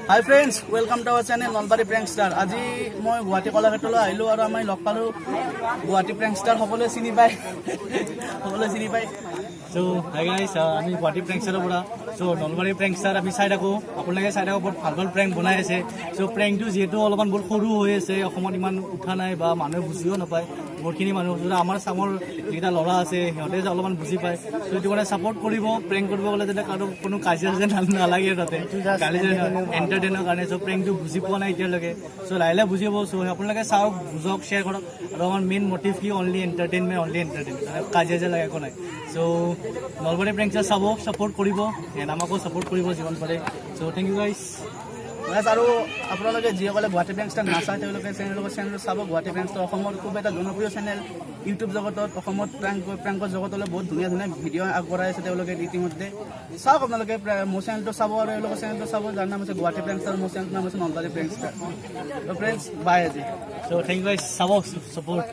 High friends, welcome to our channel Nalbari prank star. আজি মই গুৱাহাটী কলাক্ষেত্ৰলৈ আহিলোঁ আৰু আমি লগ পালোঁ গুৱাহাটী প্ৰেংক ষ্টাৰ। সকলোৱে চিনি পায় চ' হাই গাইজ, আমি গুৱাহাটী প্ৰেংক ষ্টাৰৰ পৰা নলবাৰী প্ৰেংক ষ্টাৰ আমি চাই থাকোঁ। আপোনালোকে চাই থাকোঁ, বহুত ভাল প্ৰেংক বনাই আছে। চ' প্ৰেংকটো যিহেতু অলপমান বহুত সৰু হৈ আছে, অসমত ইমান উঠা নাই বা মানুহে বুজিও নাপায়। বহুতখিনি মানুহ আমাৰ চামৰ যিকেইটা ল'ৰা আছে সিহঁতে যে অলপমান বুজি পায়। চ' সেইটো কাৰণে ছাপৰ্ট কৰিব। প্ৰেংক কৰিব গ'লে যাতে কাৰো কোনো কাজিয়া নালাগে তাতে গালি এণ্টাৰটেইনৰ কাৰণে। চ' প্ৰেংকটো বুজি পোৱা নাই এতিয়ালৈকে। চ' লাহে লাহে বুজিব। চ' আপোনালোকে চাওক, বুজক, শ্বেয়াৰ কৰক। আৰু আমাৰ মেইন মটিভ কি অনলি এণ্টাৰটেইনমেণ্ট, কাজিয়া যে লাগে একো নাই। চ' নলবাৰী প্ৰেংক ষ্টাৰ চাব, ছাপৰ্ট কৰিব, এণ্ড আমাকো ছাপৰ্ট কৰিব যিমান পাৰে। চ' থেংক ইউ গাইজ। আৰু আপোনালোকে যিসকলে গুৱাহাটী প্ৰেংক ষ্টাৰ নাচায় তেওঁলোকে চেনেলটো চাব। গুৱাহাটী প্ৰেংক ষ্টাৰ অসমৰ খুব এটা জনপ্ৰিয় চেনেল। ইউটিউব জগতত, অসমত প্ৰেংকৰ জগতলৈ বহুত ধুনীয়া ভিডিঅ' আগবঢ়াই আছে তেওঁলোকে ইতিমধ্যে। চাওক আপোনালোকে মোৰ চেনেলটো চাব আৰু এওঁলোকৰ চেনেলটো চাব, যাৰ নাম হৈছে গুৱাহাটী প্ৰেংক ষ্টাৰ। মোৰ চেনেলটোৰ নাম হৈছে নলবাৰী প্ৰেংক ষ্টাৰ। ত' ফ্ৰেণ্ডছ, বাই আজি। চ' থেংক ইউ গাইজ, চাব, ছাপৰ্ট।